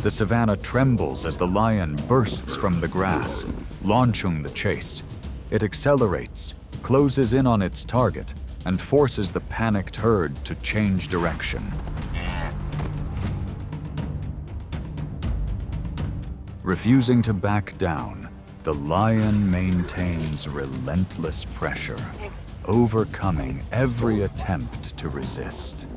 The savanna trembles as the lion bursts from the grass, launching the chase. It accelerates, closes in on its target, and forces the panicked herd to change direction. Refusing to back down, the lion maintains relentless pressure, overcoming every attempt to resist.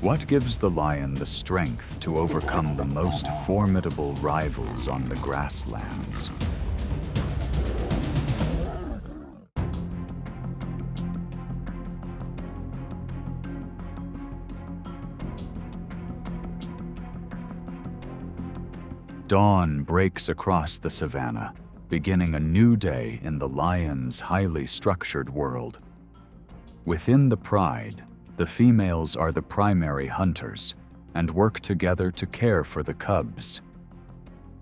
What gives the lion the strength to overcome the most formidable rivals on the grasslands? Dawn breaks across the savanna, beginning a new day in the lion's highly structured world. Within the pride, the females are the primary hunters and work together to care for the cubs.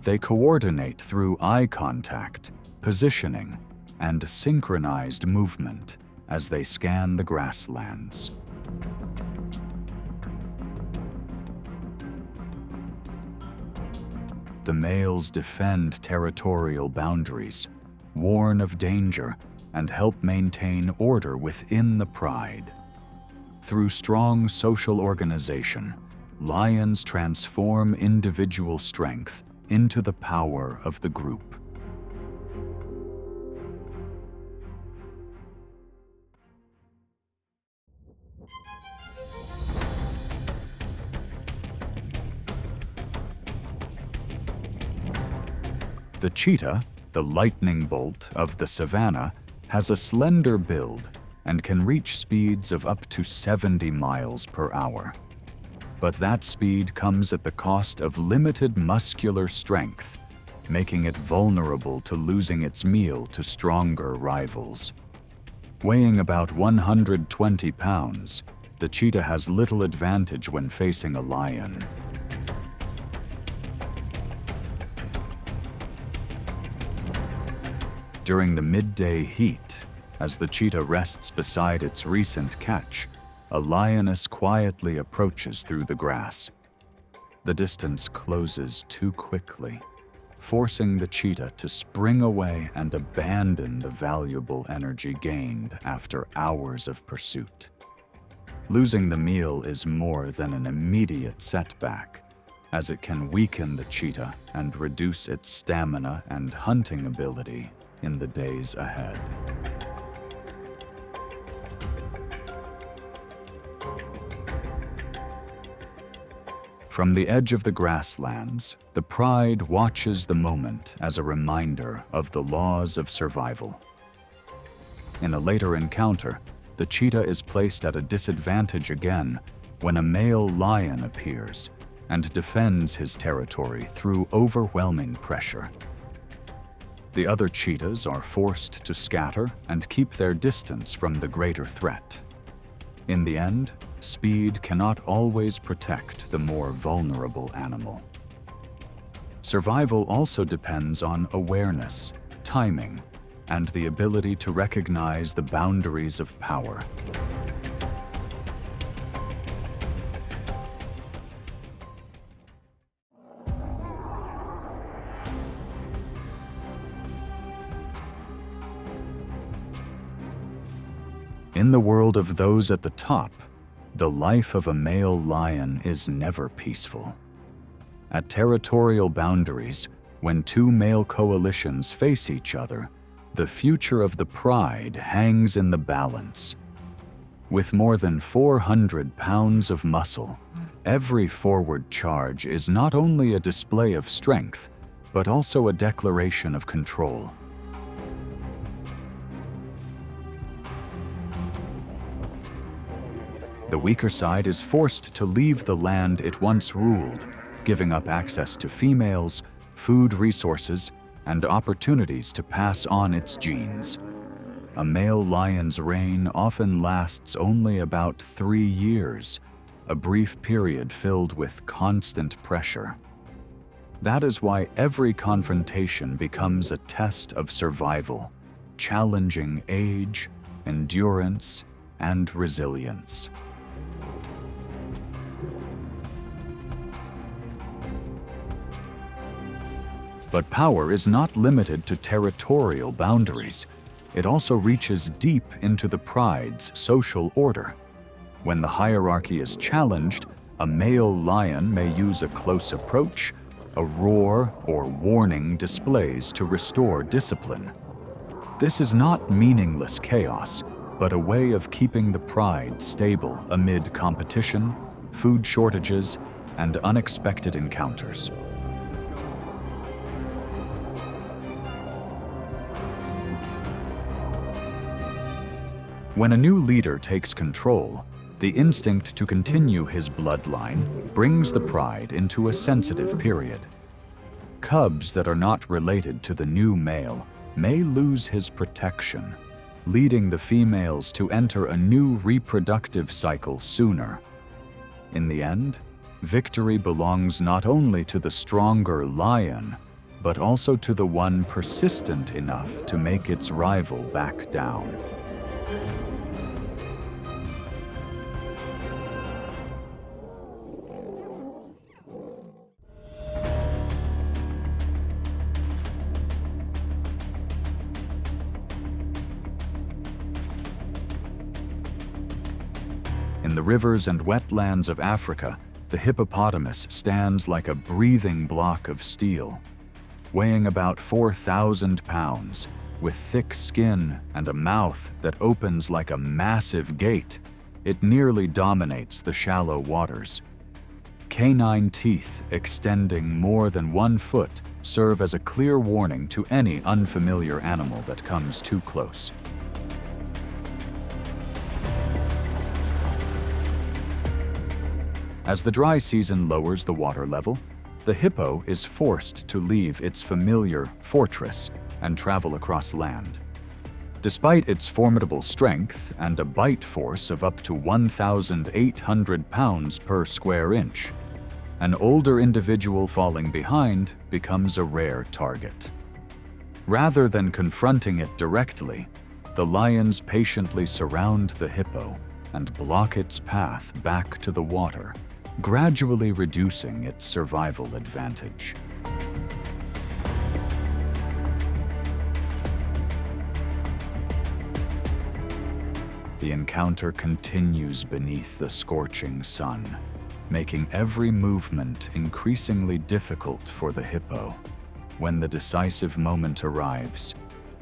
They coordinate through eye contact, positioning, and synchronized movement as they scan the grasslands. The males defend territorial boundaries, warn of danger, and help maintain order within the pride. Through strong social organization, lions transform individual strength into the power of the group. The cheetah, the lightning bolt of the savanna, has a slender build and can reach speeds of up to 70 miles per hour. But that speed comes at the cost of limited muscular strength, making it vulnerable to losing its meal to stronger rivals. Weighing about 120 pounds, the cheetah has little advantage when facing a lion. During the midday heat, as the cheetah rests beside its recent catch, a lioness quietly approaches through the grass. The distance closes too quickly, forcing the cheetah to spring away and abandon the valuable energy gained after hours of pursuit. Losing the meal is more than an immediate setback, as it can weaken the cheetah and reduce its stamina and hunting ability in the days ahead. From the edge of the grasslands, the pride watches the moment as a reminder of the laws of survival. In a later encounter, the cheetah is placed at a disadvantage again when a male lion appears and defends his territory through overwhelming pressure. The other cheetahs are forced to scatter and keep their distance from the greater threat. In the end, speed cannot always protect the more vulnerable animal. Survival also depends on awareness, timing, and the ability to recognize the boundaries of power. In the world of those at the top, the life of a male lion is never peaceful. At territorial boundaries, when two male coalitions face each other, the future of the pride hangs in the balance. With more than 400 pounds of muscle, every forward charge is not only a display of strength, but also a declaration of control. The weaker side is forced to leave the land it once ruled, giving up access to females, food resources, and opportunities to pass on its genes. A male lion's reign often lasts only about 3 years, a brief period filled with constant pressure. That is why every confrontation becomes a test of survival, challenging age, endurance, and resilience. But power is not limited to territorial boundaries. It also reaches deep into the pride's social order. When the hierarchy is challenged, a male lion may use a close approach, a roar, or warning displays to restore discipline. This is not meaningless chaos, but a way of keeping the pride stable amid competition, food shortages, and unexpected encounters. When a new leader takes control, the instinct to continue his bloodline brings the pride into a sensitive period. Cubs that are not related to the new male may lose his protection, leading the females to enter a new reproductive cycle sooner. In the end, victory belongs not only to the stronger lion, but also to the one persistent enough to make its rival back down. In the rivers and wetlands of Africa, the hippopotamus stands like a breathing block of steel. Weighing about 4,000 pounds, with thick skin and a mouth that opens like a massive gate, it nearly dominates the shallow waters. Canine teeth extending more than 1 foot serve as a clear warning to any unfamiliar animal that comes too close. As the dry season lowers the water level, the hippo is forced to leave its familiar fortress and travel across land. Despite its formidable strength and a bite force of up to 1,800 pounds per square inch, an older individual falling behind becomes a rare target. Rather than confronting it directly, the lions patiently surround the hippo and block its path back to the water, gradually reducing its survival advantage. The encounter continues beneath the scorching sun, making every movement increasingly difficult for the hippo. When the decisive moment arrives,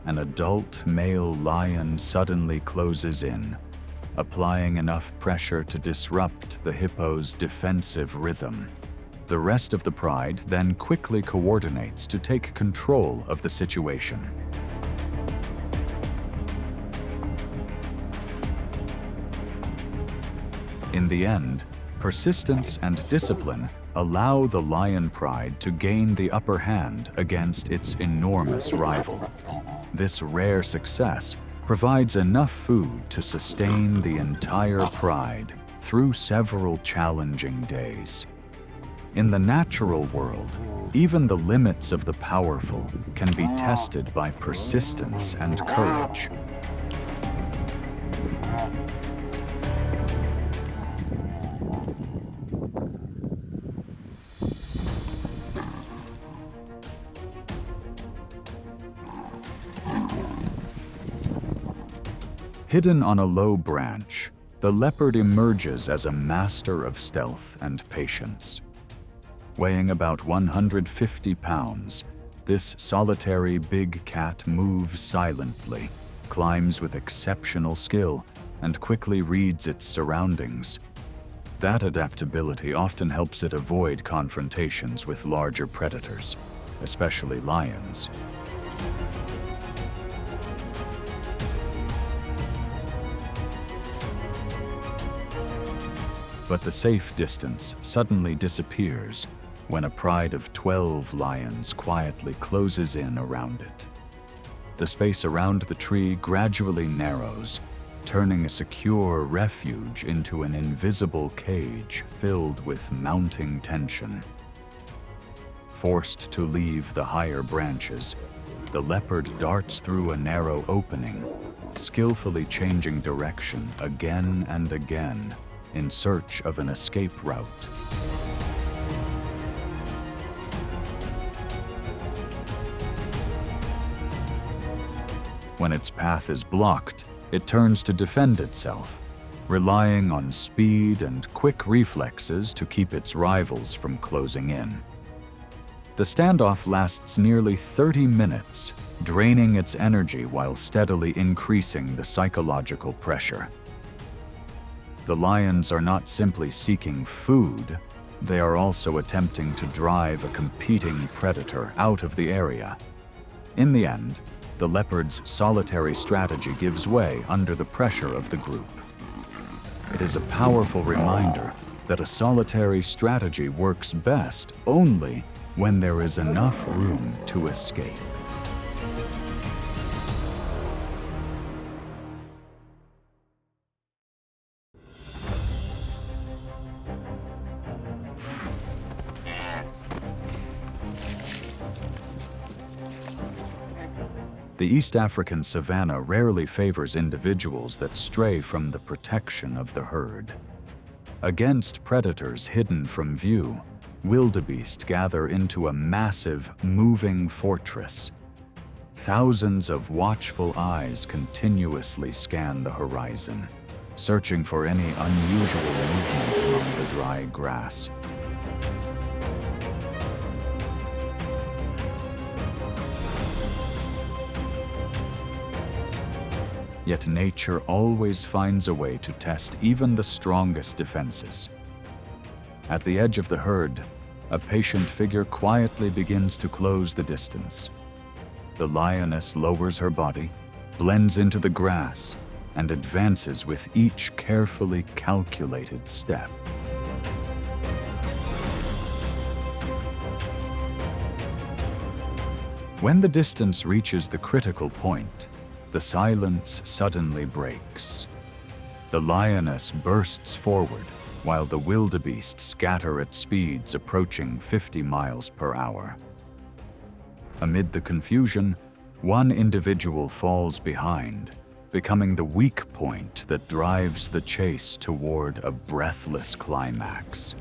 an adult male lion suddenly closes in, applying enough pressure to disrupt the hippo's defensive rhythm. The rest of the pride then quickly coordinates to take control of the situation. In the end, persistence and discipline allow the lion pride to gain the upper hand against its enormous rival. This rare success provides enough food to sustain the entire pride through several challenging days. In the natural world, even the limits of the powerful can be tested by persistence and courage. Hidden on a low branch, the leopard emerges as a master of stealth and patience. Weighing about 150 pounds, this solitary big cat moves silently, climbs with exceptional skill, and quickly reads its surroundings. That adaptability often helps it avoid confrontations with larger predators, especially lions. But the safe distance suddenly disappears when a pride of 12 lions quietly closes in around it. The space around the tree gradually narrows, turning a secure refuge into an invisible cage filled with mounting tension. Forced to leave the higher branches, the leopard darts through a narrow opening, skillfully changing direction again and again in search of an escape route. When its path is blocked, it turns to defend itself, relying on speed and quick reflexes to keep its rivals from closing in. The standoff lasts nearly 30 minutes, draining its energy while steadily increasing the psychological pressure. The lions are not simply seeking food, they are also attempting to drive a competing predator out of the area. In the end, the leopard's solitary strategy gives way under the pressure of the group. It is a powerful reminder that a solitary strategy works best only when there is enough room to escape. The East African savanna rarely favors individuals that stray from the protection of the herd. Against predators hidden from view, wildebeest gather into a massive, moving fortress. Thousands of watchful eyes continuously scan the horizon, searching for any unusual movement among the dry grass. Yet nature always finds a way to test even the strongest defenses. At the edge of the herd, a patient figure quietly begins to close the distance. The lioness lowers her body, blends into the grass, and advances with each carefully calculated step. When the distance reaches the critical point, the silence suddenly breaks. The lioness bursts forward, while the wildebeest scatter at speeds approaching 50 miles per hour. Amid the confusion, one individual falls behind, becoming the weak point that drives the chase toward a breathless climax.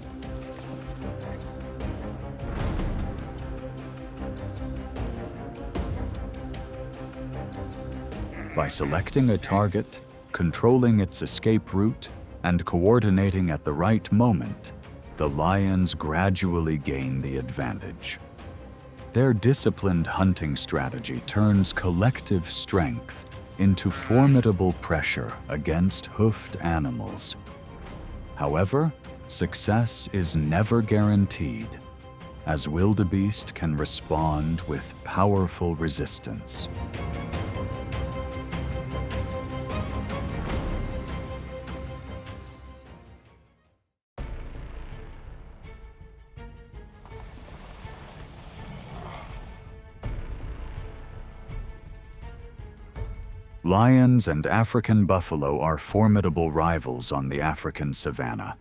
By selecting a target, controlling its escape route, and coordinating at the right moment, the lions gradually gain the advantage. Their disciplined hunting strategy turns collective strength into formidable pressure against hoofed animals. However, success is never guaranteed, as wildebeest can respond with powerful resistance. Lions and African buffalo are formidable rivals on the African savanna.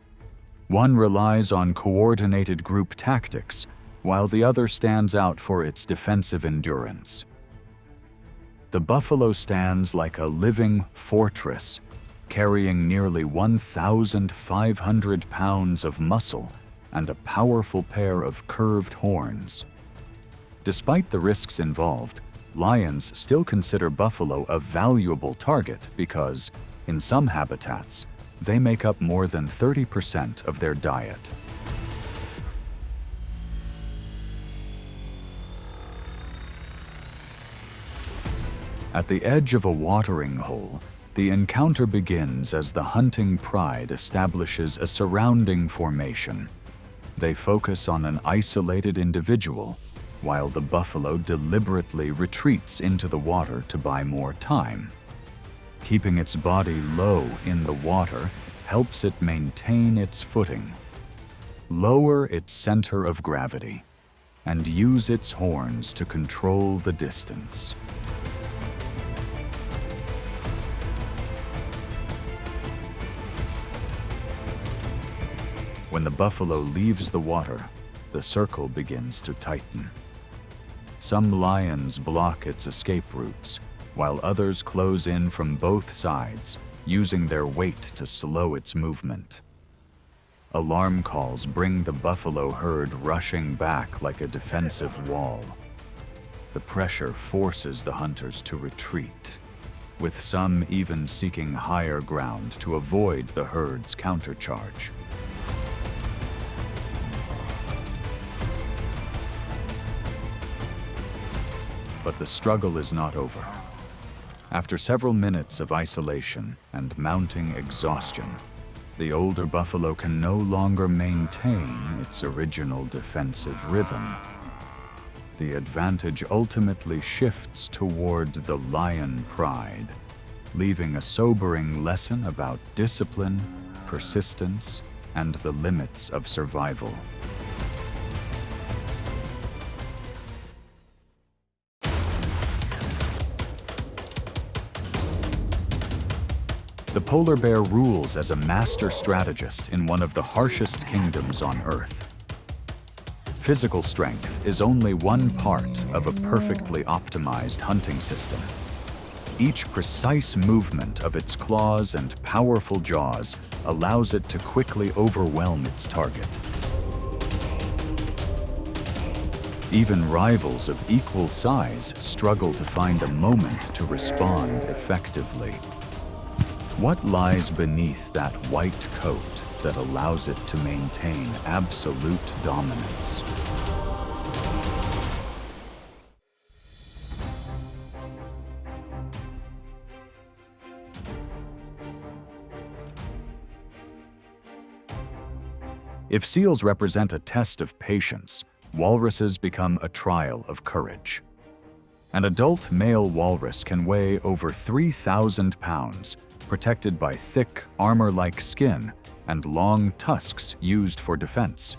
One relies on coordinated group tactics, while the other stands out for its defensive endurance. The buffalo stands like a living fortress, carrying nearly 1,500 pounds of muscle and a powerful pair of curved horns. Despite the risks involved, lions still consider buffalo a valuable target because, in some habitats, they make up more than 30% of their diet. At the edge of a watering hole, the encounter begins as the hunting pride establishes a surrounding formation. They focus on an isolated individual, while the buffalo deliberately retreats into the water to buy more time. Keeping its body low in the water helps it maintain its footing. Lower its center of gravity, and use its horns to control the distance. When the buffalo leaves the water, the circle begins to tighten. Some lions block its escape routes, while others close in from both sides, using their weight to slow its movement. Alarm calls bring the buffalo herd rushing back like a defensive wall. The pressure forces the hunters to retreat, with some even seeking higher ground to avoid the herd's countercharge. But the struggle is not over. After several minutes of isolation and mounting exhaustion, the older buffalo can no longer maintain its original defensive rhythm. The advantage ultimately shifts toward the lion pride, leaving a sobering lesson about discipline, persistence, and the limits of survival. The polar bear rules as a master strategist in one of the harshest kingdoms on Earth. Physical strength is only one part of a perfectly optimized hunting system. Each precise movement of its claws and powerful jaws allows it to quickly overwhelm its target. Even rivals of equal size struggle to find a moment to respond effectively. What lies beneath that white coat that allows it to maintain absolute dominance? If seals represent a test of patience, walruses become a trial of courage. An adult male walrus can weigh over 3,000 pounds, protected by thick, armor-like skin and long tusks used for defense.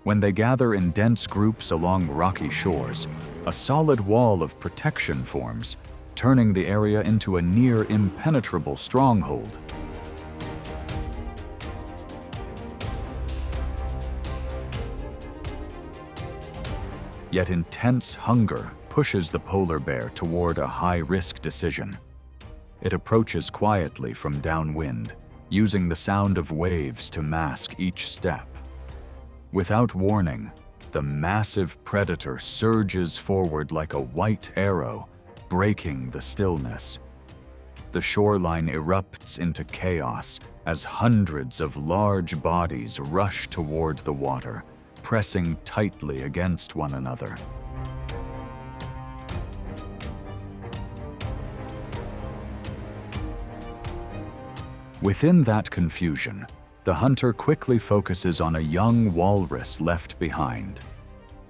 When they gather in dense groups along rocky shores, a solid wall of protection forms, turning the area into a near-impenetrable stronghold. Yet intense hunger pushes the polar bear toward a high-risk decision. It approaches quietly from downwind, using the sound of waves to mask each step. Without warning, the massive predator surges forward like a white arrow, breaking the stillness. The shoreline erupts into chaos as hundreds of large bodies rush toward the water, pressing tightly against one another. Within that confusion, the hunter quickly focuses on a young walrus left behind.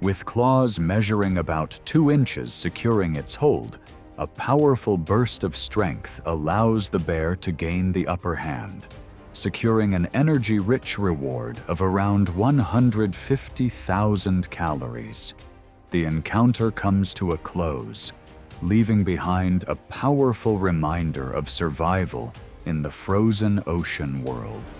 With claws measuring about 2 inches securing its hold, a powerful burst of strength allows the bear to gain the upper hand, securing an energy-rich reward of around 150,000 calories. The encounter comes to a close, leaving behind a powerful reminder of survival in the frozen ocean world.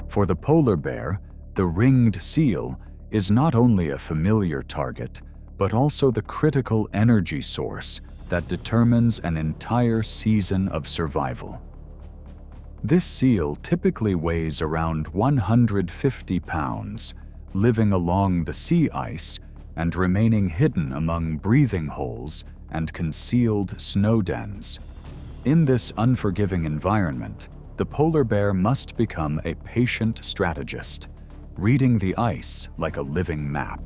For the polar bear, the ringed seal is not only a familiar target, but also the critical energy source that determines an entire season of survival. This seal typically weighs around 150 pounds, living along the sea ice and remaining hidden among breathing holes and concealed snow dens. In this unforgiving environment, the polar bear must become a patient strategist, reading the ice like a living map.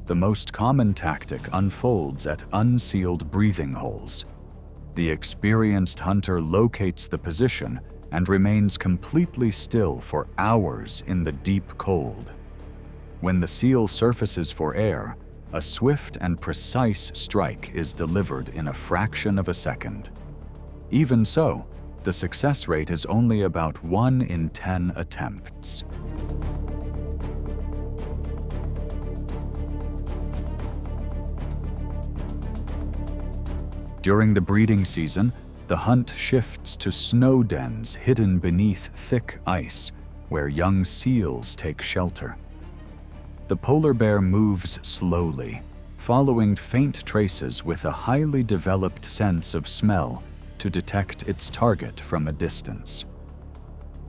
The most common tactic unfolds at unsealed breathing holes. The experienced hunter locates the position and remains completely still for hours in the deep cold. When the seal surfaces for air, a swift and precise strike is delivered in a fraction of a second. Even so, the success rate is only about 1 in 10 attempts. During the breeding season, the hunt shifts to snow dens hidden beneath thick ice, where young seals take shelter. The polar bear moves slowly, following faint traces with a highly developed sense of smell to detect its target from a distance.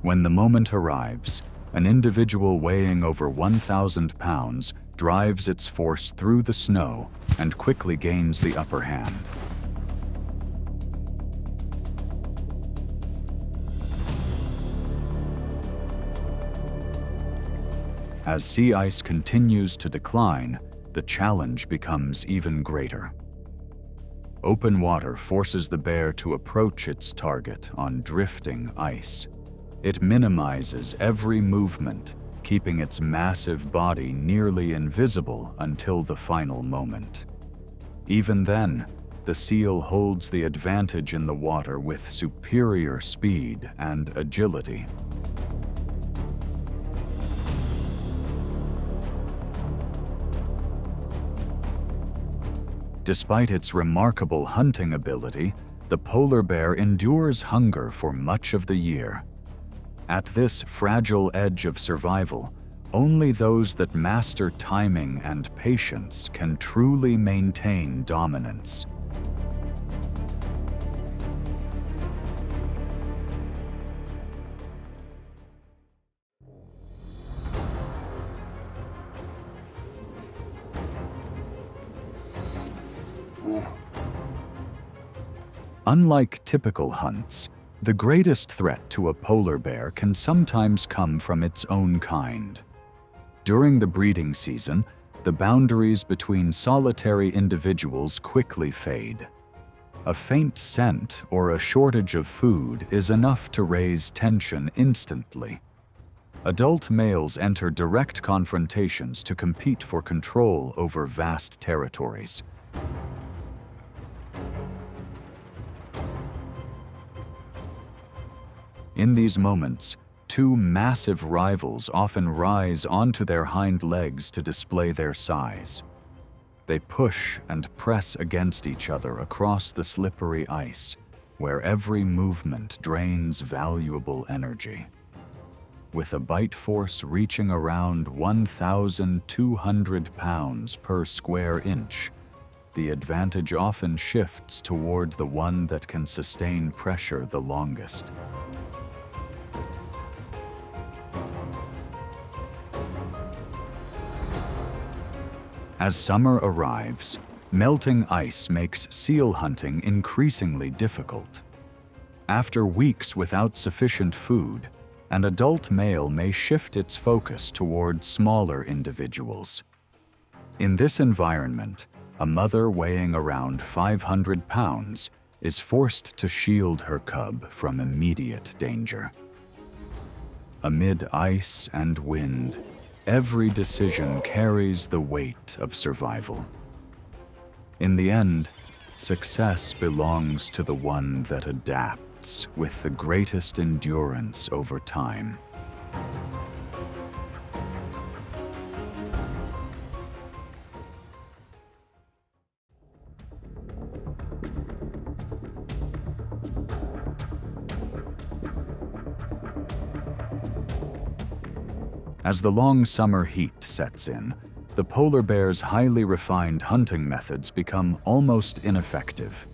When the moment arrives, an individual weighing over 1,000 pounds drives its force through the snow and quickly gains the upper hand. As sea ice continues to decline, the challenge becomes even greater. Open water forces the bear to approach its target on drifting ice. It minimizes every movement, keeping its massive body nearly invisible until the final moment. Even then, the seal holds the advantage in the water with superior speed and agility. Despite its remarkable hunting ability, the polar bear endures hunger for much of the year. At this fragile edge of survival, only those that master timing and patience can truly maintain dominance. Unlike typical hunts, the greatest threat to a polar bear can sometimes come from its own kind. During the breeding season, the boundaries between solitary individuals quickly fade. A faint scent or a shortage of food is enough to raise tension instantly. Adult males enter direct confrontations to compete for control over vast territories. In these moments, two massive rivals often rise onto their hind legs to display their size. They push and press against each other across the slippery ice, where every movement drains valuable energy. With a bite force reaching around 1,200 pounds per square inch, the advantage often shifts toward the one that can sustain pressure the longest. As summer arrives, melting ice makes seal hunting increasingly difficult. After weeks without sufficient food, an adult male may shift its focus toward smaller individuals. In this environment, a mother weighing around 500 pounds is forced to shield her cub from immediate danger. Amid ice and wind, every decision carries the weight of survival. In the end, success belongs to the one that adapts with the greatest endurance over time. As the long summer heat sets in, the polar bear's highly refined hunting methods become almost ineffective.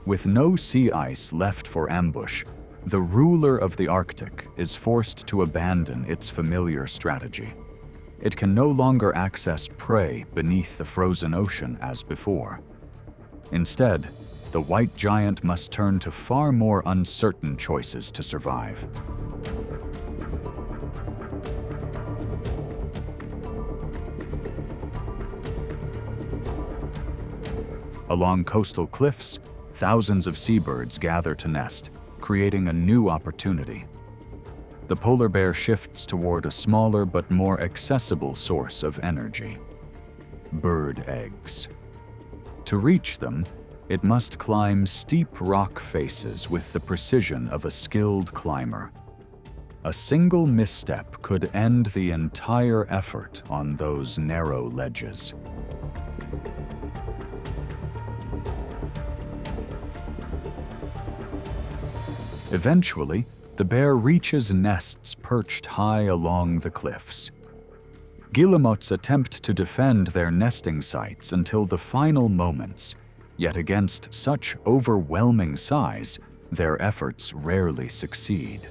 With no sea ice left for ambush, the ruler of the Arctic is forced to abandon its familiar strategy. It can no longer access prey beneath the frozen ocean as before. Instead, the white giant must turn to far more uncertain choices to survive. Along coastal cliffs, thousands of seabirds gather to nest, creating a new opportunity. The polar bear shifts toward a smaller but more accessible source of energy: bird eggs. To reach them, it must climb steep rock faces with the precision of a skilled climber. A single misstep could end the entire effort on those narrow ledges. Eventually, the bear reaches nests perched high along the cliffs. Guillemots attempt to defend their nesting sites until the final moments, yet against such overwhelming size, their efforts rarely succeed.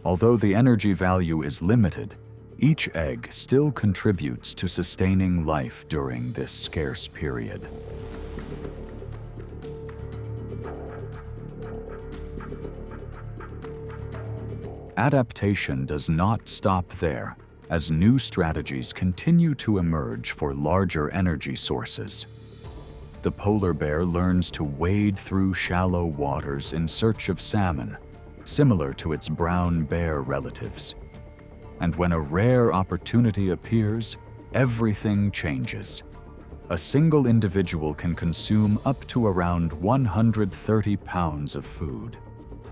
Although the energy value is limited, each egg still contributes to sustaining life during this scarce period. Adaptation does not stop there, as new strategies continue to emerge for larger energy sources. The polar bear learns to wade through shallow waters in search of salmon, similar to its brown bear relatives. And when a rare opportunity appears, everything changes. A single individual can consume up to around 130 pounds of food,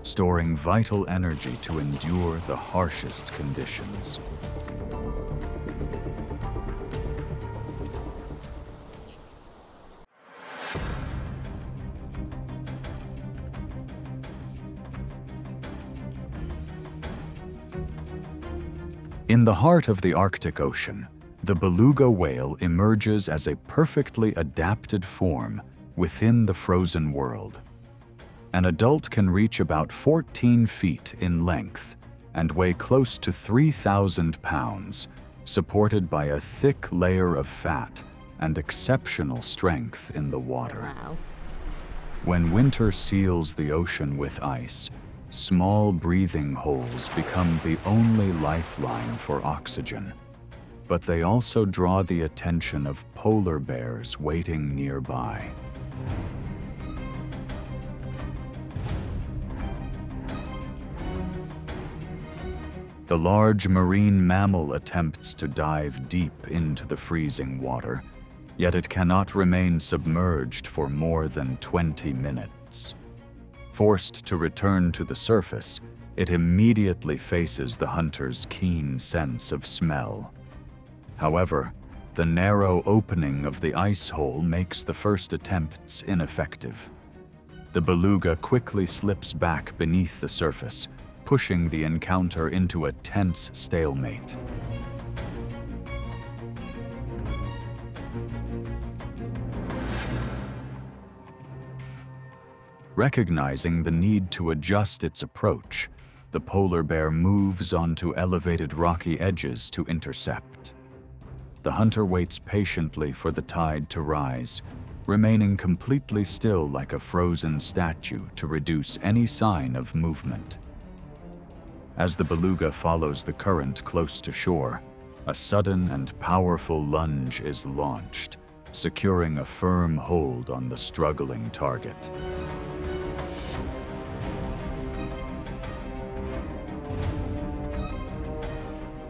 storing vital energy to endure the harshest conditions. In the heart of the Arctic Ocean, the beluga whale emerges as a perfectly adapted form within the frozen world. An adult can reach about 14 feet in length and weigh close to 3,000 pounds, supported by a thick layer of fat and exceptional strength in the water. Wow. When winter seals the ocean with ice, small breathing holes become the only lifeline for oxygen, but they also draw the attention of polar bears waiting nearby. The large marine mammal attempts to dive deep into the freezing water, yet it cannot remain submerged for more than 20 minutes. Forced to return to the surface, it immediately faces the hunter's keen sense of smell. However, the narrow opening of the ice hole makes the first attempts ineffective. The beluga quickly slips back beneath the surface, pushing the encounter into a tense stalemate. Recognizing the need to adjust its approach, the polar bear moves onto elevated rocky edges to intercept. The hunter waits patiently for the tide to rise, remaining completely still like a frozen statue to reduce any sign of movement. As the beluga follows the current close to shore, a sudden and powerful lunge is launched, securing a firm hold on the struggling target.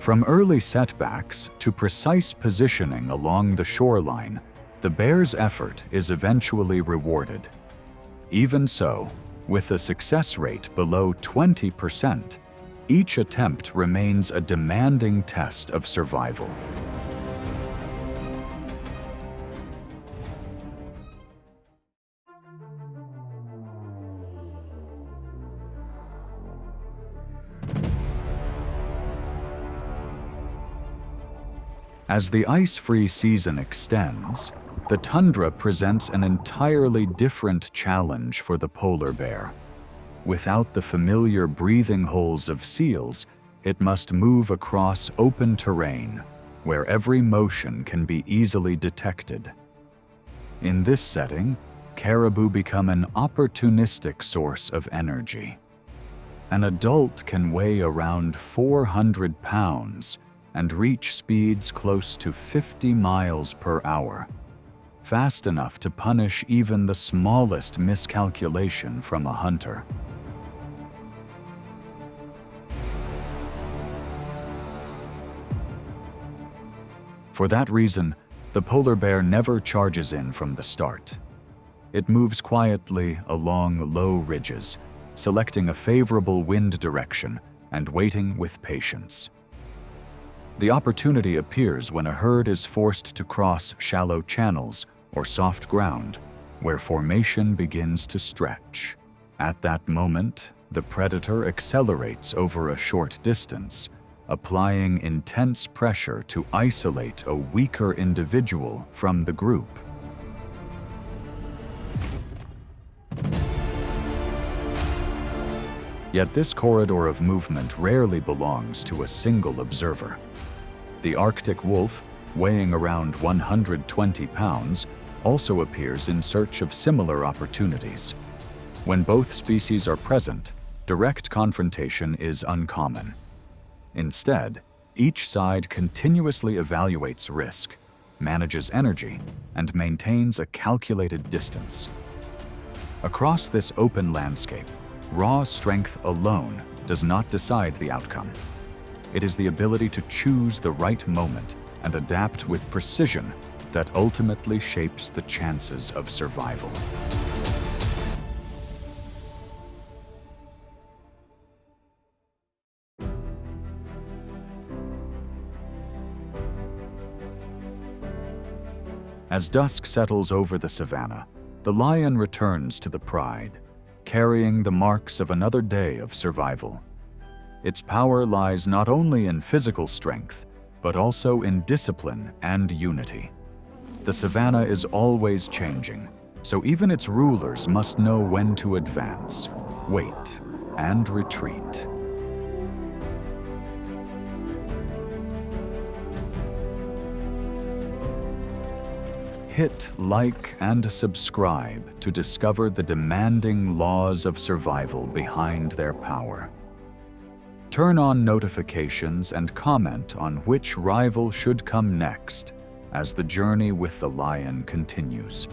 From early setbacks to precise positioning along the shoreline, the bear's effort is eventually rewarded. Even so, with a success rate below 20%, each attempt remains a demanding test of survival. As the ice-free season extends, the tundra presents an entirely different challenge for the polar bear. Without the familiar breathing holes of seals, it must move across open terrain, where every motion can be easily detected. In this setting, caribou become an opportunistic source of energy. An adult can weigh around 400 pounds and reach speeds close to 50 miles per hour, fast enough to punish even the smallest miscalculation from a hunter. For that reason, the polar bear never charges in from the start. It moves quietly along low ridges, selecting a favorable wind direction and waiting with patience. The opportunity appears when a herd is forced to cross shallow channels or soft ground, where formation begins to stretch. At that moment, the predator accelerates over a short distance, applying intense pressure to isolate a weaker individual from the group. Yet this corridor of movement rarely belongs to a single observer. The Arctic wolf, weighing around 120 pounds, also appears in search of similar opportunities. When both species are present, direct confrontation is uncommon. Instead, each side continuously evaluates risk, manages energy, and maintains a calculated distance. Across this open landscape, raw strength alone does not decide the outcome. It is the ability to choose the right moment and adapt with precision that ultimately shapes the chances of survival. As dusk settles over the savanna, the lion returns to the pride, carrying the marks of another day of survival. Its power lies not only in physical strength, but also in discipline and unity. The savanna is always changing, so even its rulers must know when to advance, wait, and retreat. Hit like and subscribe to discover the demanding laws of survival behind their power. Turn on notifications and comment on which rival should come next as the journey with the lion continues.